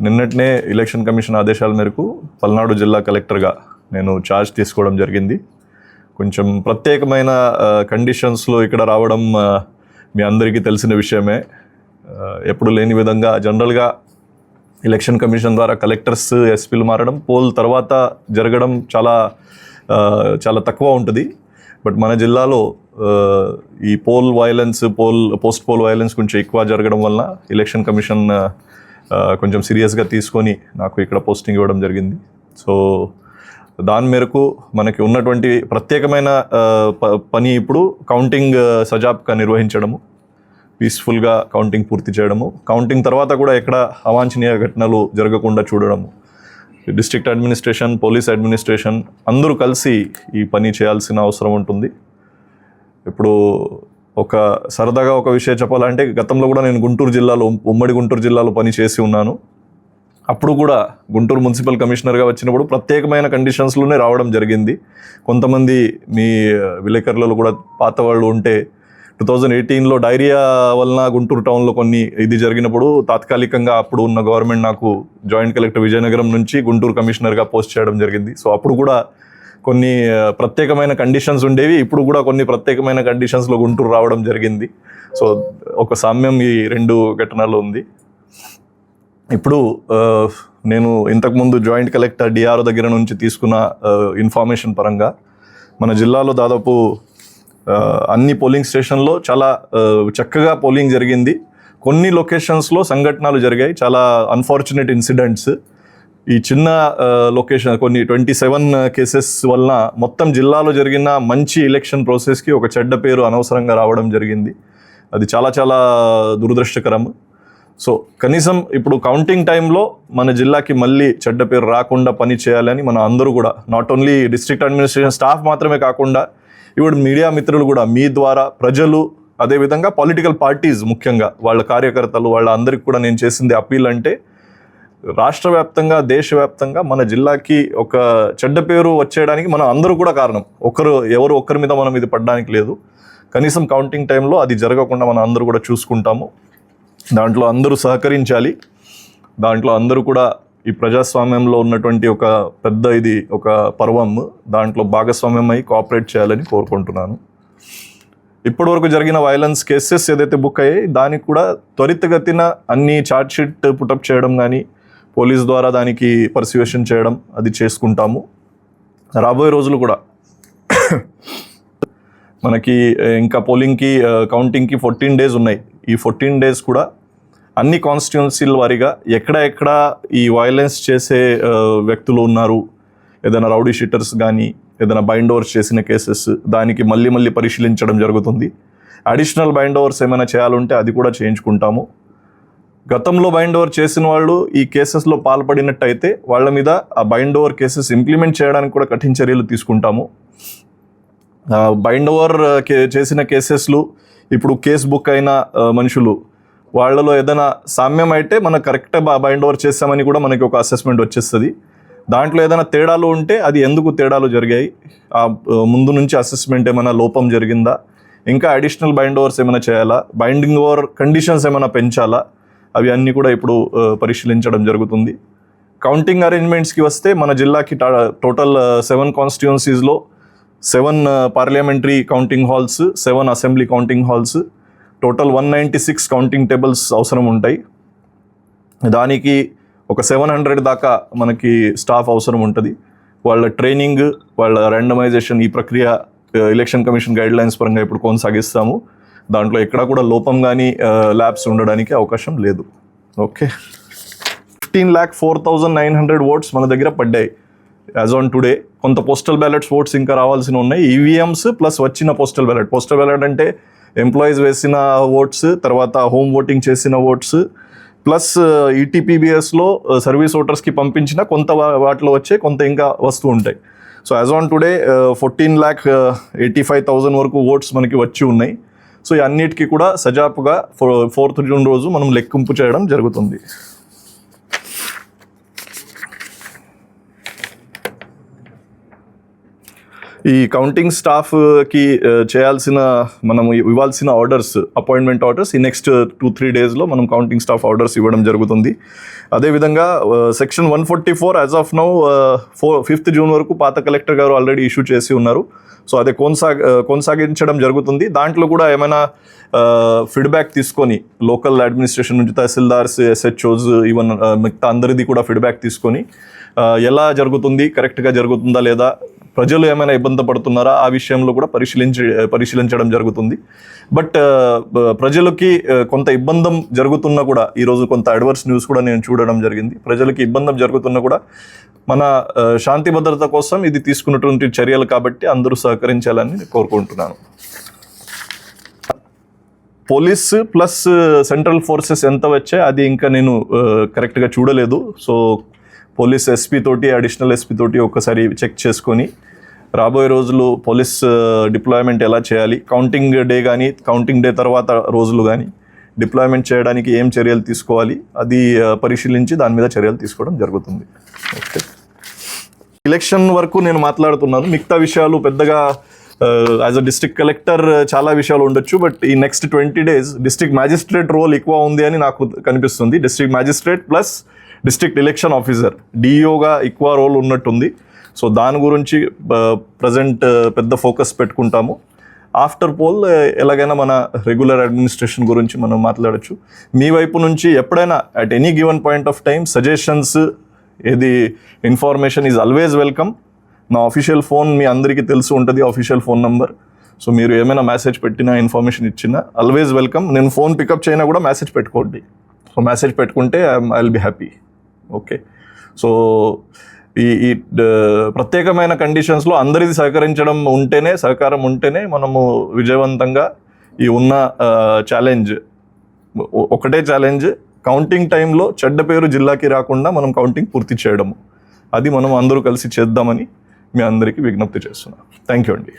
నిన్నటినే election commission ఆదేశాల మేరకు పల్నాడు జిల్లా కలెక్టర్గా నేను ఛార్జ్ తీసుకోవడం జరిగింది. కొంచెం ప్రత్యేకమైన కండిషన్స్లో ఇక్కడ రావడం మీ అందరికీ తెలిసిన విషయమే. ఎప్పుడు లేని విధంగా జనరల్గా ఎలక్షన్ కమిషన్ ద్వారా కలెక్టర్స్ ఎస్పీలు మారడం పోల్ తర్వాత జరగడం చాలా తక్కువ ఉంటుంది. బట్ మన జిల్లాలో ఈ పోస్ట్ పోల్ వైలెన్స్ కొంచెం ఎక్కువ జరగడం వలన ఎలక్షన్ కమిషన్ కొంచెం సీరియస్గా తీసుకొని నాకు ఇక్కడ పోస్టింగ్ ఇవ్వడం జరిగింది. సో దాని మేరకు మనకి ఉన్నటువంటి ప్రత్యేకమైన పని ఇప్పుడు కౌంటింగ్ సజాబ్గా నిర్వహించడము, పీస్ఫుల్గా కౌంటింగ్ పూర్తి చేయడము, కౌంటింగ్ తర్వాత కూడా ఎక్కడ అవాంఛనీయ ఘటనలు జరగకుండా చూడడము. డిస్ట్రిక్ట్ అడ్మినిస్ట్రేషన్, పోలీస్ అడ్మినిస్ట్రేషన్ అందరూ కలిసి ఈ పని చేయాల్సిన అవసరం ఉంటుంది. ఇప్పుడు సరదాగా ఒక విషయం చెప్పాలంటే, గతంలో కూడా నేను ఉమ్మడి గుంటూరు జిల్లాలో పని చేసి ఉన్నాను. అప్పుడు కూడా గుంటూరు మున్సిపల్ కమిషనర్గా వచ్చినప్పుడు ప్రత్యేకమైన కండిషన్స్లోనే రావడం జరిగింది. కొంతమంది మీ విలేకరులలో కూడా పాత వాళ్ళు ఉంటే 2018లో డైరియా వలన గుంటూరు టౌన్లో ఇది జరిగినప్పుడు తాత్కాలికంగా అప్పుడు ఉన్న గవర్నమెంట్ నాకు జాయింట్ కలెక్టర్ విజయనగరం నుంచి గుంటూరు కమిషనర్గా పోస్ట్ చేయడం జరిగింది. సో అప్పుడు కూడా కొన్ని ప్రత్యేకమైన కండిషన్స్ ఉండేవి. ఇప్పుడు కూడా కొన్ని ప్రత్యేకమైన కండిషన్స్లో గుంటూరు రావడం జరిగింది. సో ఒక సామ్యం ఈ రెండు ఘటనలో ఉంది. ఇప్పుడు నేను ఇంతకుముందు జాయింట్ కలెక్టర్ డిఆర్ఓ దగ్గర నుంచి తీసుకున్న ఇన్ఫర్మేషన్ పరంగా మన జిల్లాలో దాదాపు అన్ని పోలింగ్ స్టేషన్లో చాలా చక్కగా పోలింగ్ జరిగింది. కొన్ని లొకేషన్స్లో సంఘటనలు జరిగాయి, చాలా అన్ఫార్చునేట్ ఇన్సిడెంట్స్. ఈ చిన్న లొకేషన్ కొన్ని 27 కేసెస్ వలన మొత్తం జిల్లాలో జరిగిన మంచి ఎలక్షన్ ప్రాసెస్కి ఒక చెడ్డ పేరు అనవసరంగా రావడం జరిగింది. అది చాలా దురదృష్టకరం. సో కనీసం ఇప్పుడు కౌంటింగ్ టైంలో మన జిల్లాకి మళ్ళీ చెడ్డ పేరు రాకుండా పని చేయాలని మన అందరూ కూడా, not only district administration staff మాత్రమే కాకుండా ఇప్పుడు మీడియా మిత్రులు కూడా మీ ద్వారా ప్రజలు, అదేవిధంగా పొలిటికల్ పార్టీస్ ముఖ్యంగా వాళ్ళ కార్యకర్తలు వాళ్ళ అందరికీ కూడా నేను చేసింది అప్పీల్ అంటే, రాష్ట్ర వ్యాప్తంగా దేశవ్యాప్తంగా మన జిల్లాకి ఒక చెడ్డ పేరు వచ్చేయడానికి మనం అందరూ కూడా కారణం. ఎవరు ఒక్కరి మీద మనం ఇది పడడానికి లేదు. కనీసం కౌంటింగ్ టైంలో అది జరగకుండా మనం అందరూ కూడా చూసుకుంటాము. దాంట్లో అందరూ సహకరించాలి. దాంట్లో అందరూ కూడా ఈ ప్రజాస్వామ్యంలో ఉన్నటువంటి ఒక పర్వం, దాంట్లో భాగస్వామ్యం అయి కోఆపరేట్ చేయాలని కోరుకుంటున్నాను. ఇప్పటివరకు జరిగిన వైలెన్స్ కేసెస్ ఏదైతే బుక్ అయ్యాయి దానికి కూడా త్వరితగతిన అన్ని ఛార్జ్ షీట్ పుటప్ చేయడం కానీ, పోలీస్ ద్వారా దానికి పర్సిక్యూషన్ చేయడం అది చేసుకుంటాము. రాబోయే రోజులు కూడా మనకి ఇంకా పోలింగ్కి కౌంటింగ్కి 14 days ఉన్నాయి. ఈ 14 days కూడా అన్ని కాన్స్టిట్యున్సీల వారీగా ఎక్కడ ఈ వైలెన్స్ చేసే వ్యక్తులు ఉన్నారు, ఏదైనా రౌడీ షీటర్స్ కానీ ఏదైనా బైండ్ ఓవర్స్ చేసిన కేసెస్, దానికి మళ్ళీ పరిశీలించడం జరుగుతుంది. అడిషనల్ బైండ్ ఓవర్స్ ఏమైనా చేయాలంటే అది కూడా చేయించుకుంటాము. గతంలో బైండ్ ఓవర్ చేసిన వాళ్ళు ఈ కేసెస్లో పాల్పడినట్టయితే వాళ్ళ మీద ఆ బైండ్ ఓవర్ కేసెస్ ఇంప్లిమెంట్ చేయడానికి కూడా కఠిన చర్యలు తీసుకుంటాము. బైండ్ ఓవర్ చేసిన కేసెస్లు ఇప్పుడు కేసు బుక్ అయిన మనుషులు వాళ్ళలో ఏదైనా సామ్యం అయితే మనం కరెక్ట్గా బైండ్ ఓవర్ చేస్తామని కూడా మనకి ఒక అసెస్మెంట్ వచ్చేస్తుంది. దాంట్లో ఏదైనా తేడాలు ఉంటే అది ఎందుకు తేడాలు జరిగాయి, ఆ ముందు నుంచి అసెస్మెంట్ ఏమైనా లోపం జరిగిందా, ఇంకా అడిషనల్ బైండ్ ఓవర్స్ ఏమైనా చేయాలా, బైండింగ్ ఓవర్ కండిషన్స్ ఏమైనా పెంచాలా, అవి అన్నీ కూడా ఇప్పుడు పరిశీలించడం జరుగుతుంది. కౌంటింగ్ అరేంజ్మెంట్స్కి వస్తే మన జిల్లాకి total 7 కాన్స్టిట్యున్సీస్లో 7 parliamentary counting halls, 7 assembly counting halls, total 196 counting tables అవసరం ఉంటాయి. దానికి ఒక 700 దాకా మనకి స్టాఫ్ అవసరం ఉంటుంది. వాళ్ళ ట్రైనింగ్, వాళ్ళ ర్యాండమైజేషన్, ఈ ప్రక్రియ ఎలక్షన్ కమిషన్ గైడ్లైన్స్ పరంగా ఇప్పుడు కొనసాగిస్తాము. దాంట్లో ఎక్కడా కూడా లోపం కానీ ల్యాబ్స్ ఉండడానికి అవకాశం లేదు. ఓకే, 15,04,900 ఓట్స్ మన దగ్గర పడ్డాయి యాజ్ ఆన్ టుడే. కొంత పోస్టల్ బ్యాలెట్స్ ఓట్స్ ఇంకా రావాల్సి ఉన్నాయి. ఈవీఎంస్ ప్లస్ వచ్చిన పోస్టల్ బ్యాలెట్ అంటే ఎంప్లాయీస్ వేసిన ఓట్స్, తర్వాత హోమ్ ఓటింగ్ చేసిన ఓట్స్, ప్లస్ ఈటీపీబీఎస్లో సర్వీస్ ఓటర్స్కి పంపించిన కొంత వాటిలో వచ్చే కొంత ఇంకా వస్తూ ఉంటాయి. సో యాజ్ ఆన్ టుడే 14,85,000 వరకు ఓట్స్ మనకి వచ్చి ఉన్నాయి. సో ఈ అన్నిటికీ కూడా సజాపుగా 4th June రోజు మనం లెక్కింపు చేయడం జరుగుతుంది. ఈ కౌంటింగ్ స్టాఫ్కి చేయాల్సిన మనం ఇవ్వాల్సిన ఆర్డర్స్, అపాయింట్మెంట్ ఆర్డర్స్ ఈ నెక్స్ట్ 2-3 డేస్లో మనం కౌంటింగ్ స్టాఫ్ ఆర్డర్స్ ఇవ్వడం జరుగుతుంది. అదేవిధంగా section 144 as of now 5th June వరకు పాత కలెక్టర్ గారు ఆల్రెడీ ఇష్యూ చేసి ఉన్నారు. సో అదే కొనసాగించడం జరుగుతుంది. దాంట్లో కూడా ఏమైనా ఫీడ్బ్యాక్ తీసుకొని లోకల్ అడ్మినిస్ట్రేషన్ నుంచి తహసీల్దార్స్, SHOs, ఈవెన్ మిగతా అందరిది కూడా ఫీడ్బ్యాక్ తీసుకొని ఎలా జరుగుతుంది, కరెక్ట్గా జరుగుతుందా లేదా, ప్రజలు ఏమైనా ఇబ్బంది పడుతున్నారా ఆ విషయంలో కూడా పరిశీలించడం జరుగుతుంది. బట్ ప్రజలకి కొంత ఇబ్బంది జరుగుతున్నా కూడా, ఈరోజు కొంత అడ్వర్స్ న్యూస్ కూడా నేను చూడడం జరిగింది. ప్రజలకి ఇబ్బంది జరుగుతున్నా కూడా మన శాంతి భద్రత కోసం ఇది తీసుకున్నటువంటి చర్యలు కాబట్టి అందరూ సహకరించాలని కోరుకుంటున్నాను. పోలీస్ ప్లస్ సెంట్రల్ ఫోర్సెస్ ఎంత వచ్చాయి అది ఇంకా నేను కరెక్ట్గా చూడలేదు. సో పోలీస్ ఎస్పీ తోటి, అడిషనల్ ఎస్పీ తోటి ఒకసారి చెక్ చేసుకొని రాబోయే రోజులు పోలీస్ డిప్లాయ్మెంట్ ఎలా చేయాలి, కౌంటింగ్ డే కానీ కౌంటింగ్ డే తర్వాత రోజులు కానీ డిప్లాయ్మెంట్ చేయడానికి ఏం చర్యలు తీసుకోవాలి అది పరిశీలించి దాని మీద చర్యలు తీసుకోవడం జరుగుతుంది. ఓకే, ఎలక్షన్ వరకు నేను మాట్లాడుతున్నాను. మిగతా విషయాలు పెద్దగా యాజ్ అ డిస్ట్రిక్ట్ కలెక్టర్ చాలా విషయాలు ఉండొచ్చు. బట్ ఈ next 20 days district magistrate role ఎక్కువ ఉంది అని నాకు కనిపిస్తుంది. District magistrate plus district election officer, డిఈఓగా ఎక్కువ రోల్ ఉన్నట్టుంది. సో దాని గురించి ప్రజెంట్ పెద్ద ఫోకస్ పెట్టుకుంటాము. ఆఫ్టర్ పోల్ ఎలాగైనా మన రెగ్యులర్ అడ్మినిస్ట్రేషన్ గురించి మనం మాట్లాడచ్చు. మీ వైపు నుంచి ఎప్పుడైనా at any given point of time suggestions, ఏది ఇన్ఫర్మేషన్ ఈజ్ ఆల్వేస్ వెల్కమ్. నా ఆఫీషియల్ ఫోన్ మీ అందరికీ తెలిసి ఉంటుంది, ఆఫీషియల్ ఫోన్ నంబర్. సో మీరు ఏమైనా మెసేజ్ పెట్టినా, ఇన్ఫర్మేషన్ ఇచ్చినా ఆల్వేస్ వెల్కమ్. నేను ఫోన్ పికప్ చేయనా కూడా మెసేజ్ పెట్టుకోండి. సో మెసేజ్ పెట్టుకుంటే I will be happy. Okay, so ఈ ప్రత్యేకమైన కండిషన్స్లో అందరిది సహకారం ఉంటేనే మనము విజయవంతంగా ఈ ఉన్న ఒకటే ఛాలెంజ్, కౌంటింగ్ టైంలో చెడ్డ పేరు జిల్లాకి రాకుండా మనం కౌంటింగ్ పూర్తి చేయడము. అది మనం అందరూ కలిసి చేద్దామని మీ అందరికీ విజ్ఞప్తి చేస్తున్నాను. థ్యాంక్ యూ అండి.